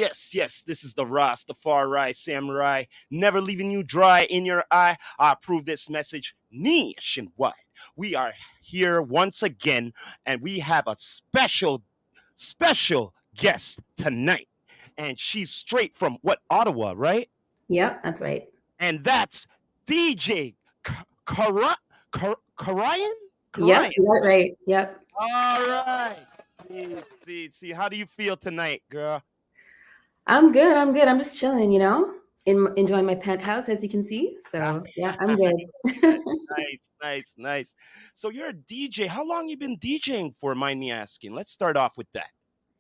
Yes, this is the Rastafari Samurai, never leaving you dry in your eye. I approve this message nationwide. We are here once again, and we have a special guest tonight. And she's straight from what, Ottawa, right? Yep, that's right. And that's DJ Karyen? Karyen? Yep, Karyen. you got it right. Yep. All right. See. How do you feel tonight, girl? I'm good. I'm good. I'm just chilling, enjoying my penthouse, as you can see. So yeah, I'm good. Nice. So you're a DJ. How long you been DJing for? Mind me asking. Let's start off with that.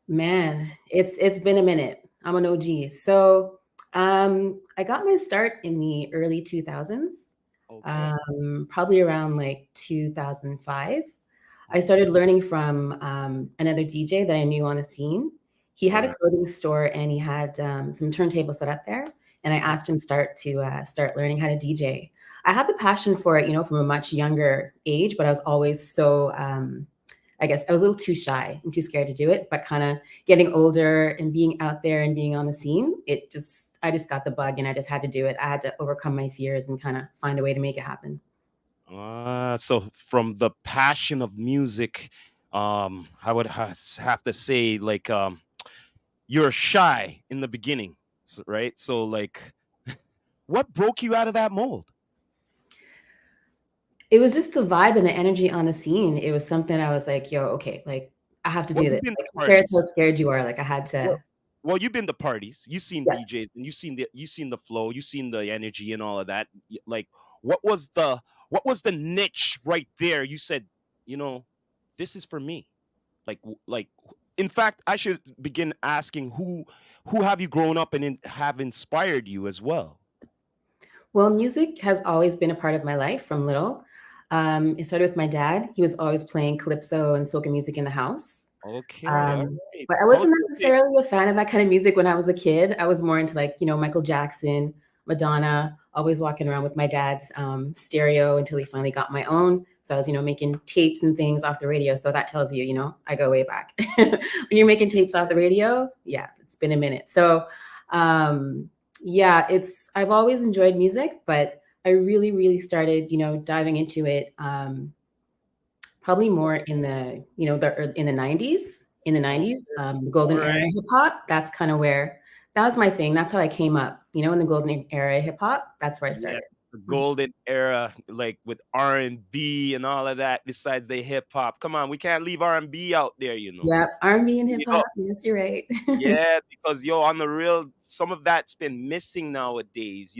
Man, it's been a minute. I'm an OG. So I got my start in the early 2000s, Okay. probably around like 2005. I Okay. started learning from another DJ that I knew on the scene. He All had a right. clothing store and he had some turntables set up there. And I asked him start learning how to DJ. I had the passion for it, from a much younger age, but I was always so I guess I was a little too shy and too scared to do it. But kind of getting older and being out there and being on the scene, I just got the bug and I just had to do it. I had to overcome my fears and kind of find a way to make it happen. So from the passion of music, I would have to say like you're shy in the beginning, right? So like, what broke you out of that mold? It was just the vibe and the energy on the scene. It was something I was like, yo, okay, like I have to Well, do you've this. been to Like, who cares how parties. scared you are? Like I had Well, to. well, you've been to parties. You've seen Yeah. DJs, and you've seen the flow. You've seen the energy and all of that. Like, what was the niche right there? You said, you know, this is for me. Like. In fact, I should begin asking who have you grown up and have inspired you as well. Well, music has always been a part of my life from little. It started with my dad. He was always playing calypso and soca music in the house. Okay, all right. But I How was wasn't your day? necessarily a fan of that kind of music when I was a kid. I was more into like, Michael Jackson, Madonna, always walking around with my dad's stereo until he finally got my own. So I was, making tapes and things off the radio. So that tells you, I go way back. When you're making tapes off the radio, yeah, it's been a minute. So um, yeah, I've always enjoyed music, but I really, really started, diving into it probably more in the in the 90s, Oh, the all golden era right. hip hop. That's kind of where that was my thing. That's how I came up, in the golden era hip hop. That's where I Yeah, started. the golden era, like with R&B and all of that. Besides the hip hop, come on, we can't leave R&B out there. Yeah, R&B and hip Yo, hop. Yes, you're right. yeah, because on the real, some of that's been missing nowadays.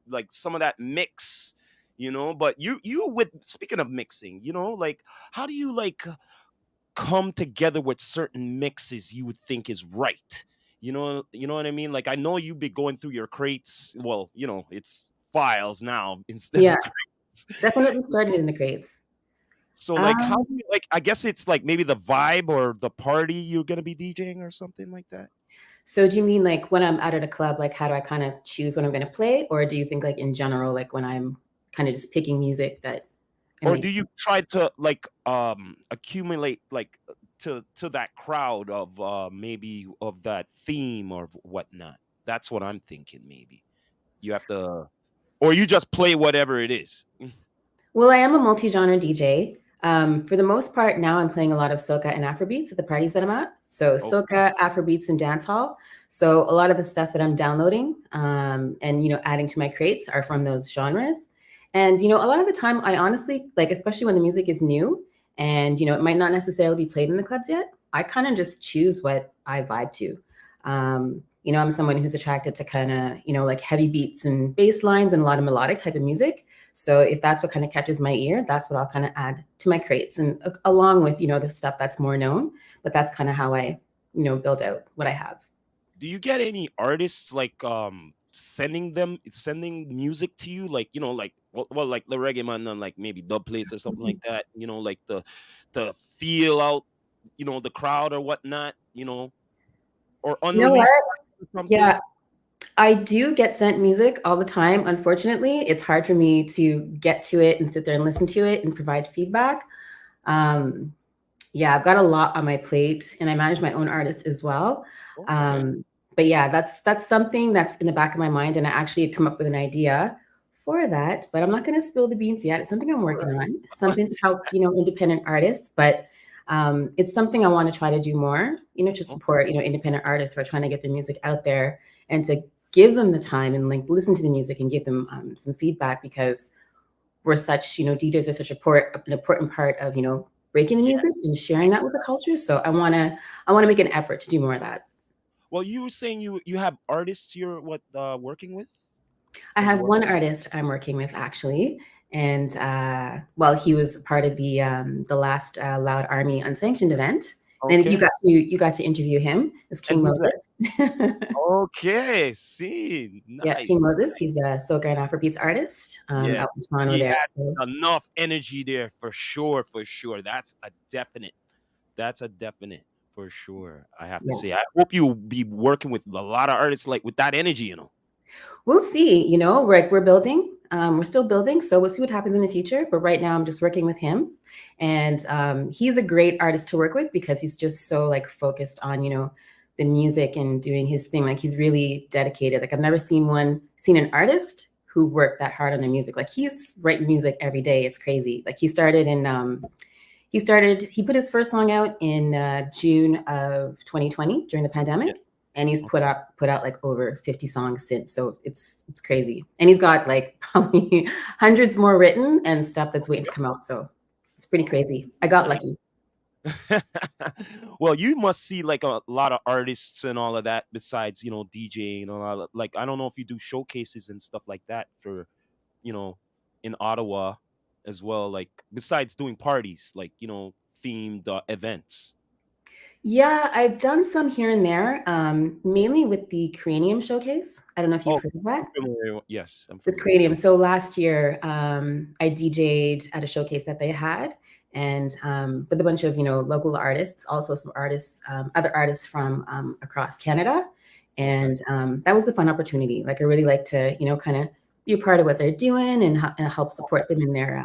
Like some of that mix. But you with speaking of mixing, like how do you like come together with certain mixes you would think is right. You know what I mean? Like I know you be going through your crates. Well, it's files now instead Yeah, of crates. definitely started in the crates. So like how Um, do you like I guess it's like maybe the vibe or the party you're gonna be DJing or something like that. so do you mean like when I'm out at a club, like how do I kind of choose what I'm going to play, or do you think like in general, like when I'm kind of just picking music that I Or might? do you try to like accumulate like to that crowd of maybe of that theme or whatnot? That's what I'm thinking maybe. You have to or you just play whatever it is. Well, I am a multi-genre DJ. For the most part, now I'm playing a lot of soca and Afrobeats at the parties that I'm at. So Okay. soca, Afrobeats, and dancehall. So a lot of the stuff that I'm downloading and adding to my crates are from those genres. And a lot of the time, I honestly like, especially when the music is new and it might not necessarily be played in the clubs yet. I kind of just choose what I vibe to. I'm someone who's attracted to kind of like heavy beats and bass lines and a lot of melodic type of music. So if that's what kind of catches my ear, that's what I'll kind of add to my crates and along with, the stuff that's more known, but that's kind of how I, build out what I have. Do you get any artists like sending music to you like like well like the reggae man on like maybe dub plates or something like that, like the feel out the crowd or whatnot, or You know what? unreleased or Yeah, something. I do get sent music all the time. Unfortunately, it's hard for me to get to it and sit there and listen to it and provide feedback. Yeah, I've got a lot on my plate and I manage my own artist as well. Okay. but yeah, that's something that's in the back of my mind, and I actually had come up with an idea for that, but I'm not going to spill the beans yet. It's something I'm working on, something to help independent artists, but it's something I want to try to do more, to support Okay. independent artists who are trying to get their music out there and to give them the time and like listen to the music and give them some feedback because we're such DJs are such an important part of breaking the music Yes. and sharing that with the culture. So I want to make an effort to do more of that. Well, you were saying you have artists you're working with I that you have work. one artist I'm working with actually, and well, he was part of the last Loud Army Unsanctioned event. And you Okay. got to interview him. It's And King who's that? Moses. Okay. See, Yeah, King nice. Moses. He's a soca and Afrobeats artist Yeah, out in Toronto he there. had So enough energy there for sure, for sure. That's a definite. That's a definite for sure. I have to yeah. say. I hope you be working with a lot of artists like with that energy. We'll see. We're building. We're still building, so we'll see what happens in the future. But right now, I'm just working with him, and he's a great artist to work with because he's just so like focused on the music and doing his thing. Like he's really dedicated. Like I've never seen an artist who worked that hard on their music. Like he's writing music every day. It's crazy. Like he put his first song out in June of 2020 during the Yeah. pandemic, and he's Okay. put out like over 50 songs since. So it's crazy, and he's got like probably hundreds more written and stuff that's waiting to come out. So it's pretty Oh, crazy. I got nice. lucky. Well, you must see like a lot of artists and all of that besides, DJing and all that. Like I don't know if you do showcases and stuff like that for, you know, in Ottawa as well, like besides doing parties, like, themed events. Yeah, I've done some here and there, mainly with the Cranium Showcase. I don't know if you've Oh, heard of that. I'm familiar. Yes, I'm With familiar. Cranium. So last year, I DJ'd at a showcase that they had, and with a bunch of local artists, also some artists, other artists from across Canada, Okay. and that was a fun opportunity. Like I really like to kind of be a part of what they're doing and help support them in their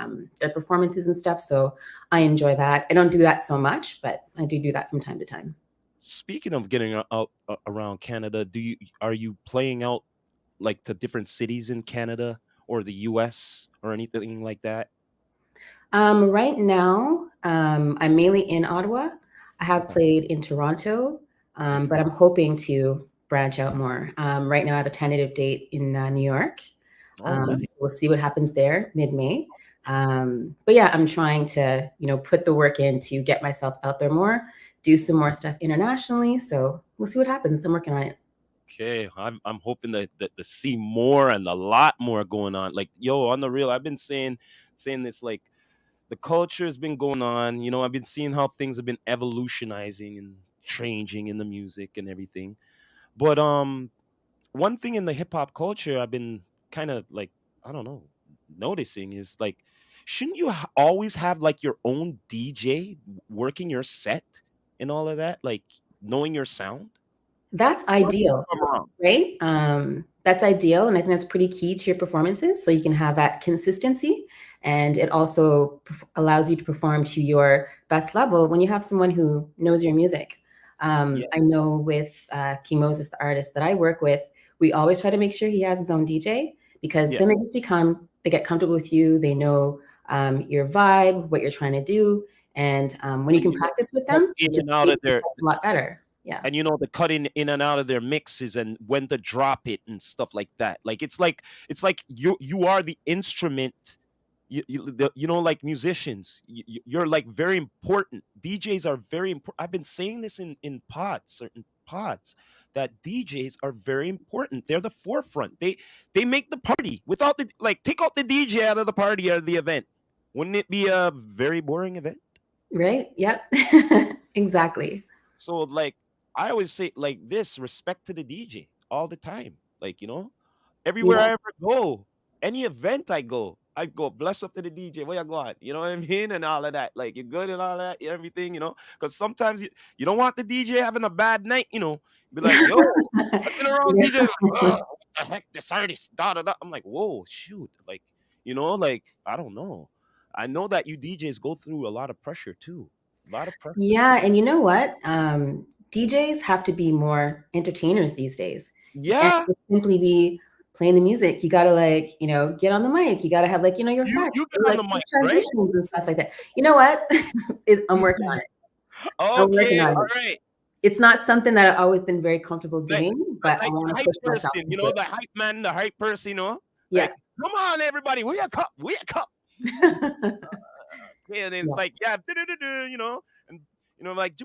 performances and stuff. So I enjoy that. I don't do that so much, but I do that from time to time. Speaking of getting out around Canada, are you playing out like to different cities in Canada or the US or anything like that? Right now, I'm mainly in Ottawa. I have Okay. played in Toronto, Okay. but I'm hoping to branch out more. Right now, I have a tentative date in New York. Oh, nice. So we'll see what happens there mid-May. But yeah, I'm trying to, put the work in to get myself out there more, do some more stuff internationally. So we'll see what happens. I'm working on it. Okay, I'm hoping that to see more and a lot more going on. Like, yo, on the real, I've been saying this like the culture has been going on. I've been seeing how things have been evolutionizing and changing in the music and everything. But one thing in the hip hop culture I've been kind of like, I don't know, noticing is like, shouldn't you always have like your own DJ working your set and all of that, like knowing your sound? That's Correct me if ideal, I'm wrong. right? That's ideal, and I think that's pretty key to your performances. So you can have that consistency, and it also allows you to perform to your best level when you have someone who knows your music. Yeah, I know with King Moses, the artist that I work with, we always try to make sure he has his own DJ because yeah. then they get comfortable with you. They know your vibe, what you're trying to do, and when you And can practice with cut them, it in and just out of makes it their a lot better. Yeah. and the cutting in and out of their mixes and when to drop it and stuff like that. Like it's like you are the instrument. Like musicians, you're like very important. DJs are very important. I've been saying this in certain pods, that DJs are very important. They're the forefront. They make the party. Without the like, take out the DJ out of the party or the event. Wouldn't it be a very boring event? Right? Yep. Exactly. So like I always say like this, respect to the DJ all the time. Like, everywhere Yeah. I ever go, any event I go bless up to the DJ. Where you going? You know what I mean? And all of that. Like you're good and all that, everything, because sometimes you don't want the DJ having a bad night. Be like, yo, I've been around DJ like, oh, what the heck, this artist, da da da. I'm like, whoa, shoot. Like, like I don't know. I know that you DJs go through a lot of pressure too. A lot of pressure. Yeah, and you know what? DJs have to be more entertainers these days. You can't Yeah, just simply be playing the music. You gotta like, get on the mic. You gotta have like, your effects, you get or on like the mic, right? transitions and stuff like that. You know what? I'm working on it. I'm working Okay, on all it. right. It's not something that I've always been very comfortable Like doing, but I like want the to hype push myself person, into it. the hype man, the hype person, Yeah. like come on, everybody, we a cup. Yeah, and it's Yeah. like yeah, and like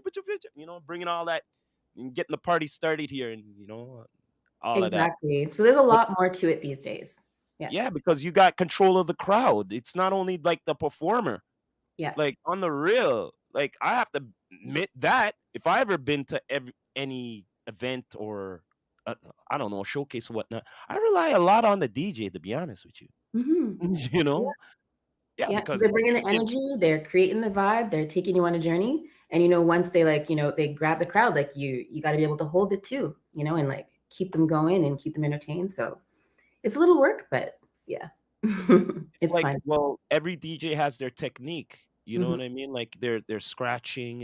bringing all that and getting the party started here, and all of that. Exactly. So there's a But lot more to it these days. Yeah. yeah, because you got control of the crowd. It's not only like the performer. Yeah. Like on the real, like I have to admit that if I ever been to any event or I don't know, showcase or whatnot, I rely a lot on the DJ to be honest with you. Hmm. you Yeah. know, yeah, Yeah. Because because they're bringing the music, energy, they're creating the vibe, they're taking you on a journey. And once they like, they grab the crowd, like you got to be able to hold it too, and like keep them going and keep them entertained. So it's a little work, but yeah, it's it's like fine. well, every DJ has their technique. You know Hmm. what I mean? Like they're scratching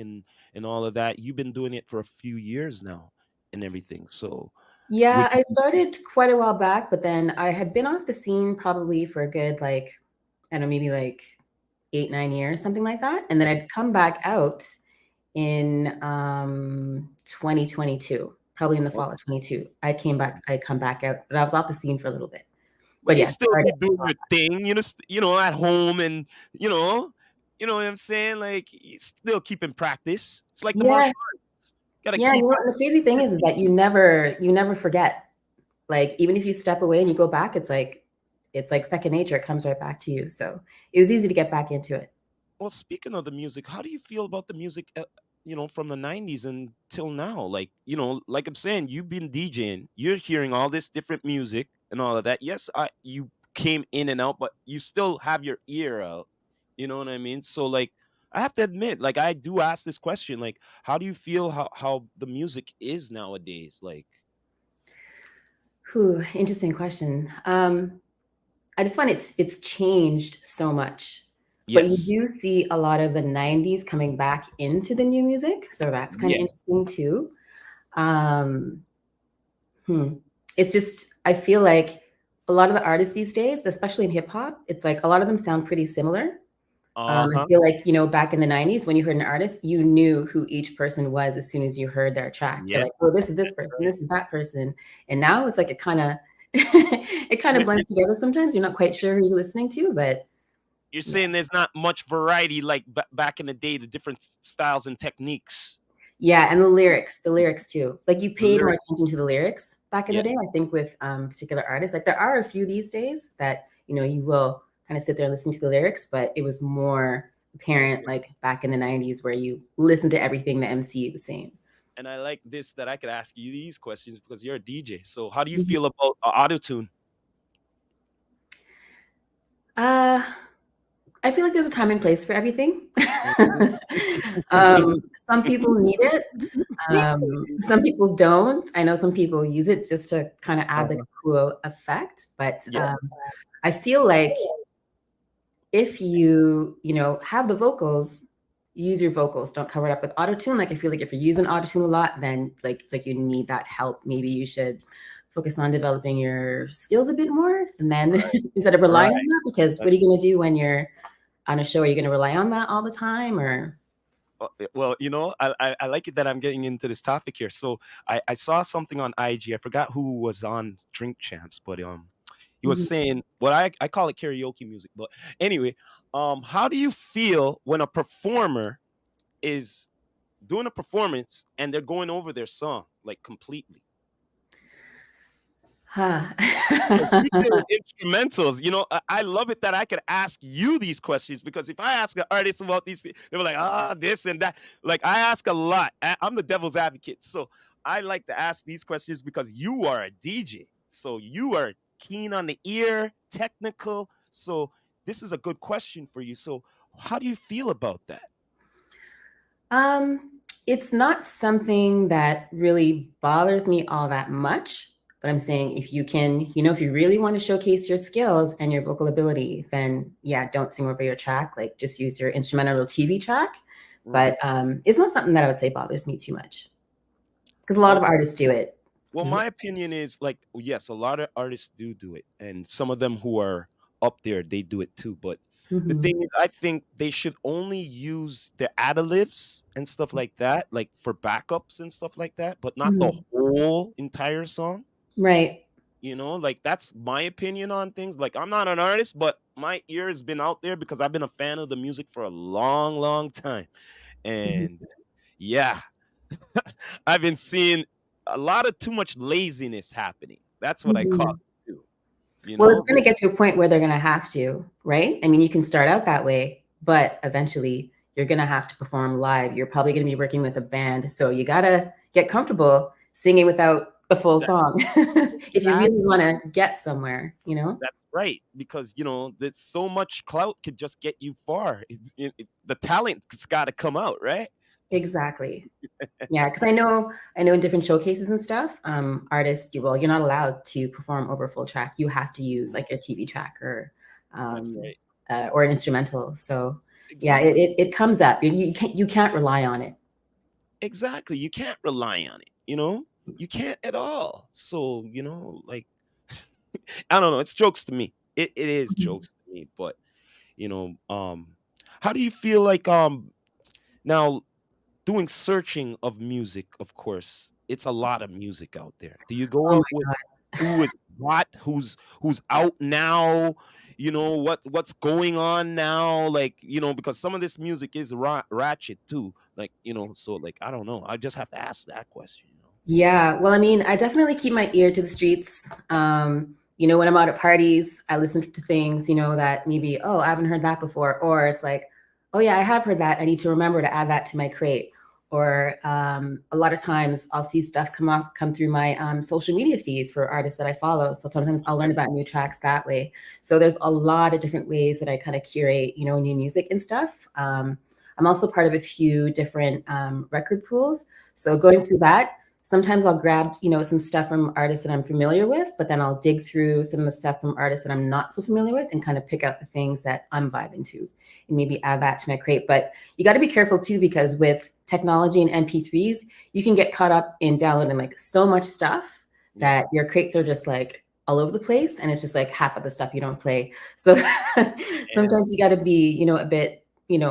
and all of that. You've been doing it for a few years now and everything. So Yeah, would I started quite a while back, but then I had been off the scene probably for a good like, I don't know, maybe like 8, 9 years, something like that. And then I'd come back out in 2022, probably in the fall of 22. I come back out, but I was off the scene for a little bit. But But you yeah, still started. be doing your thing, at home, and you know what I'm saying. Like you still keep in practice. It's like the Yeah, martial arts. Gotta yeah. keep And the crazy thing is that you never forget. Like even if you step away and you go back, it's like second nature. It comes right back to you. So it was easy to get back into it. Well, speaking of the music, how do you feel about the music? From the '90s until now. Like like I'm saying, you've been DJing. You're hearing all this different music and all of that. Yes, you came in and out, but you still have your ear out. You know what I mean? So like, I have to admit, like I do ask this question, like, how do you feel how the music is nowadays? Like, Whew, interesting question. I just find it's changed so much. But you yes, do see a lot of the 90s coming back into the new music, so that's kind of yes, interesting too. Um, hmm. It's just I feel like a lot of the artists these days, especially in hip hop, it's like a lot of them sound pretty similar. I uh-huh, feel like, back in the 90s, when you heard an artist, you knew who each person was as soon as you heard their track. You're yes, like, oh, this is this that's person, right. this is that person. And now it's like it kind of it kind of blends together sometimes. You're not quite sure who you're listening to, but You're yeah. saying there's not much variety like back in the day, the different styles and techniques. Yeah, and the lyrics too. Like you The paid more lyrics, attention to the lyrics back in the yes. day, I think with particular artists. Like there are a few these days that, you will kind of sit there and listen to the lyrics, but it was more apparent like back in the 90s where you listen to everything the MC was saying. And I like this that I could ask you these questions because you're a DJ. So how do you Mhm. feel about autotune? Uh, I feel like there's a time and place for everything. Mhm. Some people need it. Some people don't. I know some people use it just to kind of add like Uh-huh. a cool effect, but Yeah. I feel like if you have the vocals, use your vocals. Don't cover it up with autotune. Like I feel like if you're using autotune a lot, then like it's like you need that help. Maybe you should focus on developing your skills a bit more, and then Right. instead of relying on Right. that, because what are you going to do when you're on a show? Are you going to rely on that all the time, or? Well, I like it that I'm getting into this topic here. So I saw something on IG. I forgot who was on Drink Champs, but he was Mhm. saying what I call it karaoke music. But anyway, how do you feel when a performer is doing a performance and they're going over their song like completely? Huh. Like you do instrumentals, I love it that I could ask you these questions because if I ask an artist about these things, they were like, this and that. Like I ask a lot. I'm the devil's advocate. So I like to ask these questions because you are a DJ. So you are keen on the ear, technical. So this is a good question for you. So how do you feel about that? Um, it's not something that really bothers me all that much, but I'm saying if you can, if you really want to showcase your skills and your vocal ability, then yeah, don't sing over your track. Like just use your instrumental TV track. Mhm. But it's not something that I would say bothers me too much. because a lot Well, of artists do it. well, Mhm. my opinion is like, yes, a lot of artists do it, and some of them who are up there, they do it too. But the Mhm. thing is, I think they should only use the add-libs and stuff like that, like for backups and stuff like that, but not the Mhm. whole entire song. Right. Like that's my opinion on things. Like I'm not an artist, but my ear has been out there because I've been a fan of the music for a long, long time. Mhm. And yeah, I've been seeing a lot of too much laziness happening. That's what I call Mhm. it too. Well, it's Like, gonna get to a point where they're gonna have to, right? I mean, you can start out that way, but eventually you're gonna have to perform live. You're probably gonna be working with a band, so you gotta get comfortable singing without the full that, song if you really exactly. wanna get somewhere, you know? That's right. Because there's so much clout could just get you far. The talent's got to come out, right? Exactly. Yeah, because I know in different showcases and stuff, artists, well, you're not allowed to perform over a full track. You have to use Mhm. like a TV track That's um, right. or an instrumental. So yeah, it, Exactly. it, it comes up. You can't rely on it. Exactly. You can't rely on it. You can't at all. So, like I don't know, it's jokes to me. It is Mhm. jokes to me, but you know, how do you feel like now doing searching of music, of course, it's a lot of music out there. Do you Oh go out with my who is what, who's out now, what's going on now, like, because some of this music is ratchet too, like, so like I don't know. I just have to ask that question. Yeah, well, I mean, I definitely keep my ear to the streets. When I'm out at parties, I listen to things, that maybe, oh, I haven't heard that before. Or it's like, oh, yeah, I have heard that. I need to remember to add that to my crate. Or a lot of times I'll see stuff come through my social media feed for artists that I follow. So sometimes I'll learn Okay. about new tracks that way. So there's a lot of different ways that I kind of curate, new music and stuff. I'm also part of a few different record pools. So going through that, sometimes I'll grab, some stuff from artists that I'm familiar with, but then I'll dig through some of the stuff from artists that I'm not so familiar with and kind of pick out the things that I'm vibing to and maybe add that to my crate. But you got to be careful too, because with technology and MP3s, you can get caught up in downloading like so much stuff Yeah. that your crates are just like all over the place. And it's just like half of the stuff you don't play. So And sometimes you got to be, a bit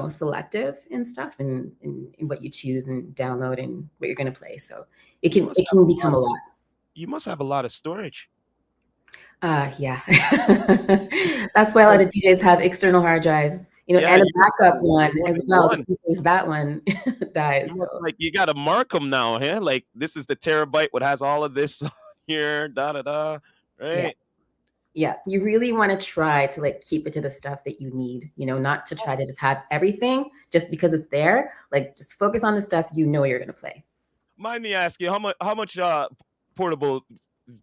selective and stuff and what you choose and download and what you're going to play. So it you can must it have can a become lot a of lot. you must have a lot of storage. Yeah. That's why a lot of DJs have external hard drives, Yeah, and a you must have backup one more as than well, one. just in case that one You dies. must, So like, you gotta mark them now, huh? Like, this is the terabyte what has all of this here, da da da, yeah, right? yeah. You really want to try to like keep it to the stuff that you need, not to try to just have everything just because it's there. Like just focus on the stuff you're gonna play. Mind me ask you, how much portable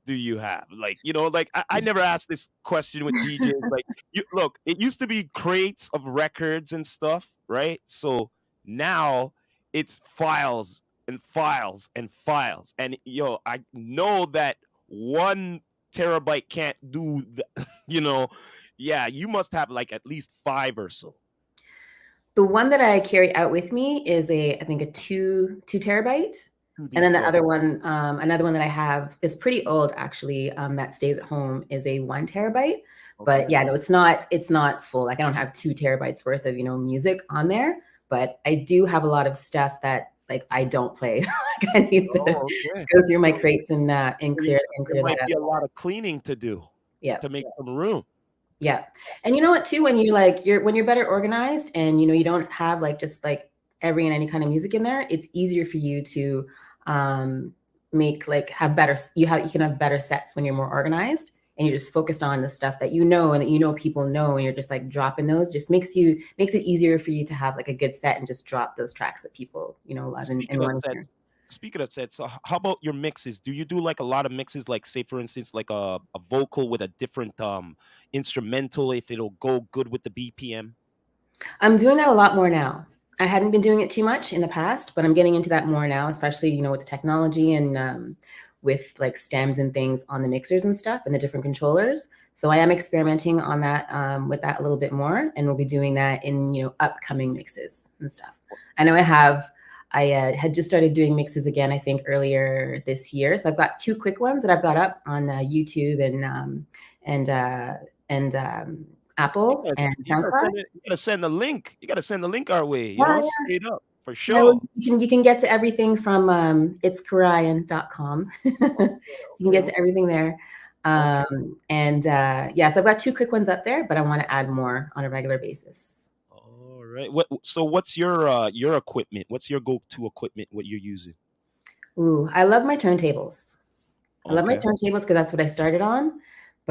do you have? Like, like I never asked this question with DJs. Like, you look, it used to be crates of records and stuff, right? So now it's files and files and files. And I know that 1 terabyte can't do the, you know, yeah, you must have like at least five or so. The one that I carry out with me is I think a two terabyte, and 2D. then the Oh, other one, another one that I have is pretty old actually. That stays at home is a 1 terabyte. But okay. yeah, no, it's not full. Like I don't have 2 terabytes worth of music on there, but I do have a lot of stuff that like I don't play. Like I need to Oh, okay. go through my So crates and So you there clear that might out. be a lot of cleaning to do Yeah. to make some room. Yeah. And you know what too, when you're better organized and you don't have like just like every and any kind of music in there, it's easier for you to um make like have better you can have better sets when you're more organized and you're just focused on the stuff that you know and that people know and you're just like dropping those just makes it easier for you to have like a good set and just drop those tracks that people love and Speaking of want to hear. sets speaking of sets, so how about your mixes? Do you do, like, a lot of mixes, like, say, for instance, like a vocal with a different, instrumental, if it'll go good with the BPM? I'm doing that a lot more now. I hadn't been doing it too much in the past, but I'm getting into that more now, especially, with the technology and with like stems and things on the mixers and stuff and the different controllers. So I am experimenting on that with that a little bit more, and we'll be doing that in upcoming mixes and stuff. I know I have. I had just started doing mixes again, I think earlier this year. So I've got two quick ones that I've got up on YouTube and uh, and Apple and SoundCloud. You gotta send the link. You gotta send the link our way. You Yeah, know, yeah. straight up for Yeah, well, sure. you can get to everything from it's Karyen.com. So you can Okay, get to everything there. okay. And yeah, so I've got two quick ones up there, but I want to add more on a regular basis. All right. So what's your equipment? What's your go-to equipment? What you're using? Ooh, I love my turntables. I love my Okay. turntables because that's what I started on.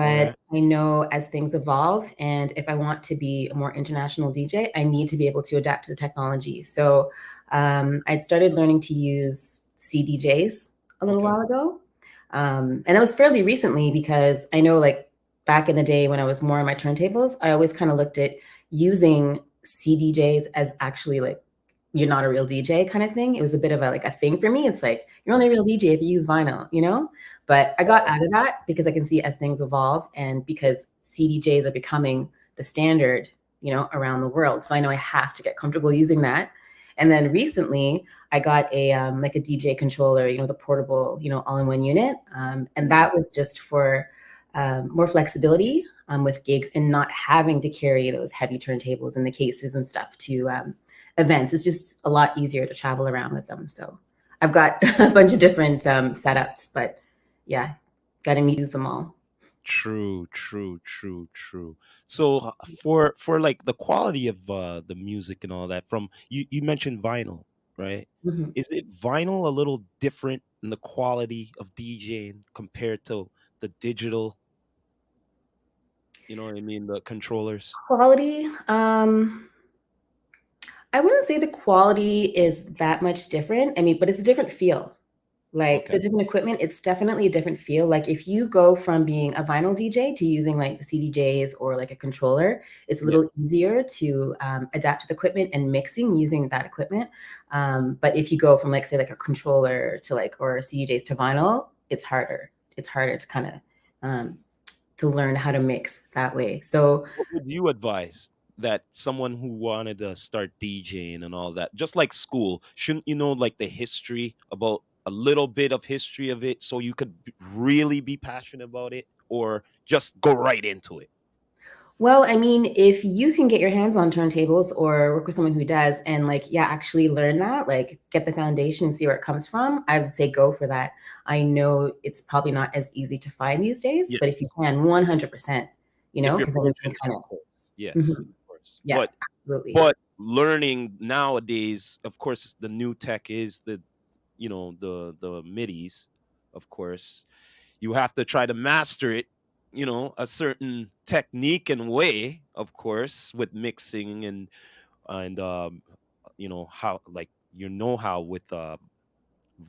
All But right. I know as things evolve, and if I want to be a more international DJ, I need to be able to adapt to the technology. So I'd started learning to use CDJs a little Okay. while ago. And that was fairly recently because I know, like, back in the day when I was more on my turntables, I always kind of looked at using CDJs as actually like you're not a real DJ kind of thing. It was a bit of a like a thing for me. It's like you're only a real DJ if you use vinyl, you know? But I got out of that because I can see as things evolve and because CDJs are becoming the standard, around the world. So I know I have to get comfortable using that. And then recently I got a like a DJ controller, the portable, all-in-one unit. And that was just for more flexibility with gigs and not having to carry those heavy turntables and the cases and stuff to events. It's just a lot easier to travel around with them. So I've got a bunch of different setups, but yeah, got to use them all. True, true, true, true. So for like the quality of the music and all that, from you mentioned vinyl, right? Mhm. Is it vinyl a little different in the quality of DJing compared to the digital, you know what I mean, the controllers? Quality. I wouldn't say the quality is that much different. I mean, but it's a different feel. Like the Okay. different equipment, it's definitely a different feel. Like if you go from being a vinyl DJ to using like the CDJs or like a controller, it's a Yeah. little easier to adapt to the equipment and mixing using that equipment. But if you go from like say like a controller to like or CDJs to vinyl, it's harder. It's harder to kind of um, to learn how to mix that way. So What would you advise that someone who wanted to start DJing and all that, just like school, shouldn't you know like the history about a little bit of history of it so you could really be passionate about it, or just go right into it? well, I mean, if you can get your hands on turntables or work with someone who does and like, yeah, actually learn that, like get the foundation and see where it comes from, I would say go for that. I know it's probably not as easy to find these days, Yeah. but if you can, 100%, If you're because then you can fortunate, kind of of, course. Yes, of mhm, course. yeah, absolutely. But learning nowadays, of course, the new tech is the the midis, of course. You have to try to master it, a certain technique and way, of course, with mixing and how, like, how with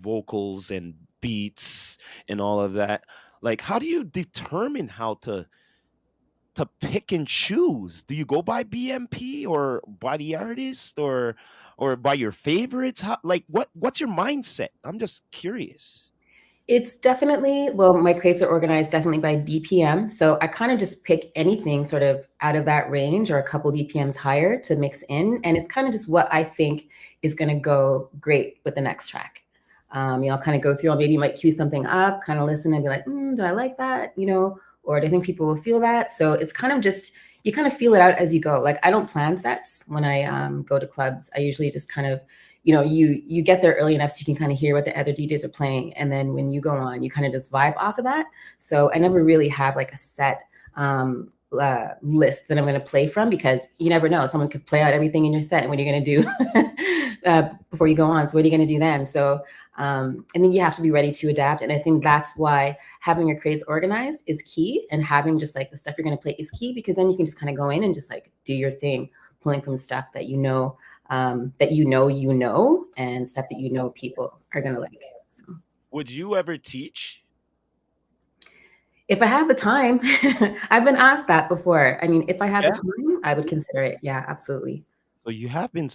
vocals and beats and all of that. Like, how do you determine how to pick and choose? Do you go by BMP or by the artist or by your favorites? How, like, what's your mindset? I'm just curious. It's definitely, well, my crates are organized definitely by BPM. So I kind of just pick anything sort of out of that range or a couple BPMs higher to mix in. And it's kind of just what I think is going to go great with the next track. I'll kind of go through, I'll maybe might cue something up, kind of listen and be like, do I like that? Or do I think people will feel that? So it's kind of just, you kind of feel it out as you go. Like I don't plan sets when I go to clubs. I usually just kind of you get there early enough so you can kind of hear what the other DJs are playing, and then when you go on, you kind of just vibe off of that. So I never really have like a set list that I'm going to play from because you never know. Someone could play out everything in your set, and what are you going to do before you go on? So what are you going to do then? So and then you have to be ready to adapt. And I think that's why having your crates organized is key, and having just like the stuff you're going to play is key because then you can just kind of go in and just like do your thing, pulling from stuff that and stuff that people are gonna like. So Would you ever teach? if I have the time, I've been asked that before. I mean, if I had the Yeah. time, I would consider it. Yeah, absolutely. So you have been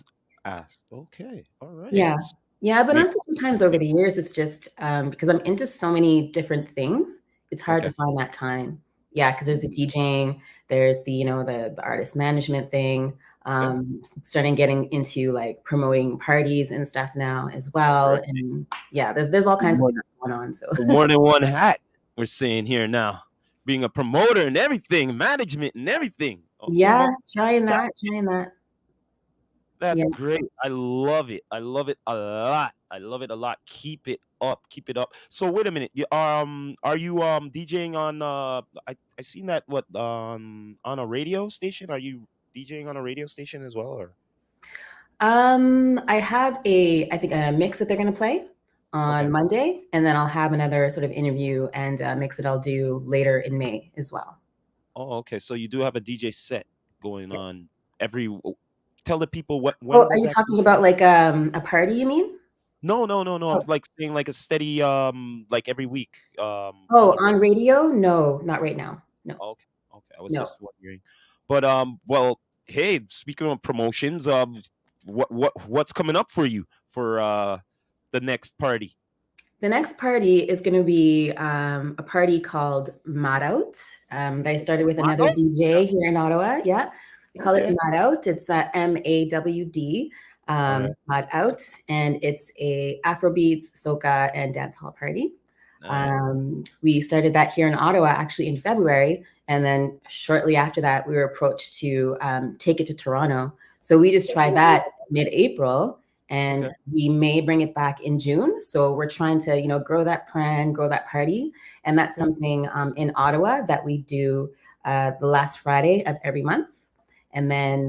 asked. Okay. All right. Yeah. Yeah, I've been Maybe. asked a few times over the years. It's just because I'm into so many different things, it's hard Okay. to find that time. Yeah, because there's the DJing, there's the artist management thing. Okay. Starting getting into like promoting parties and stuff now as well. Great. And yeah, there's all kinds of More, stuff going on. So more than one hat. We're seeing here now, being a promoter and everything, management and everything. yeah, trying that. That's Yeah. great. I love it. I love it a lot. I love it a lot. Keep it up. Keep it up. So wait a minute. Are you DJing on I seen that what on a radio station? Are you DJing on a radio station as well or I have I think a mix that they're gonna play on okay. Monday, and then I'll have another sort of interview and mix that I'll do later in May as well. Oh, okay. So you do have a DJ set going on every tell the people what Oh, when are was you that? talking about like a party, you mean? No, no, no, no. I'm Oh, like saying like a steady like every week on oh, the on radio? No, not right now. No, okay, okay. I was no. just wondering. But well, hey, speaking of promotions, what's coming up for you for the next party? The next party is going to be a party called Mad Out. That I started with another Motto? DJ here in Ottawa. Yeah, we call it Okay. Mad Out. It's MAWD, All right. Mad Out, and it's a Afrobeats, soca, and dancehall party. Nice. We started that here in Ottawa actually in February, and then shortly after that, we were approached to take it to Toronto. So we just tried that mid-April, and Okay. we may bring it back in June. So we're trying to, grow that brand, grow that party, and that's Okay. something in Ottawa that we do the last Friday of every month. And then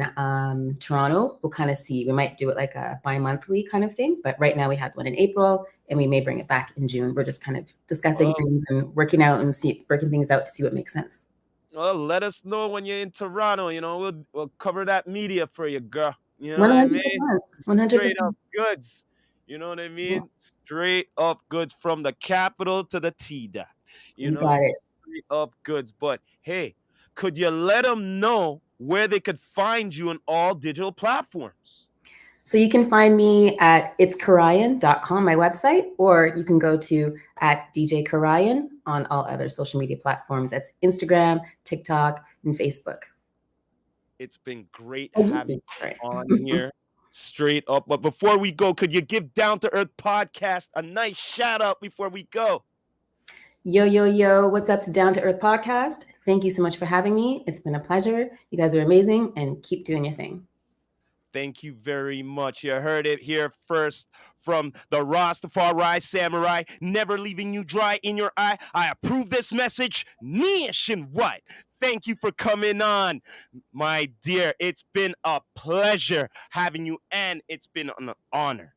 Toronto, we'll kind of see. We might do it like a bi-monthly kind of thing. But right now we had one in April, and we may bring it back in June. We're just kind of discussing Well, things and working things out to see what makes sense. well, let us know when you're in Toronto. We'll cover that media for you, girl. You know what I mean? 100%. One hundred Straight up percent. goods. You know what I Yeah, mean? Straight up goods from the capital to the T dot. You you know, got it. straight up goods. But hey, could you let them know where they could find you on all digital platforms? So you can find me at itskaryen.com, my website, or you can go to at DJ Karyen on all other social media platforms. That's Instagram, TikTok, and Facebook. It's been great Oh, having YouTube. Sorry. you on here. Straight up. But before we go, could you give Down to Earth Podcast a nice shout out before we go? Yo, yo, yo, what's up to Down to Earth Podcast? Thank you so much for having me. It's been a pleasure. You guys are amazing and keep doing your thing. Thank you very much. You heard it here first from the Rastafari Samurai, never leaving you dry in your eye. I approve this message nationwide. Thank you for coming on, my dear. It's been a pleasure having you, and it's been an honor.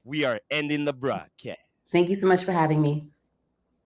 We are ending the broadcast. Thank you so much for having me.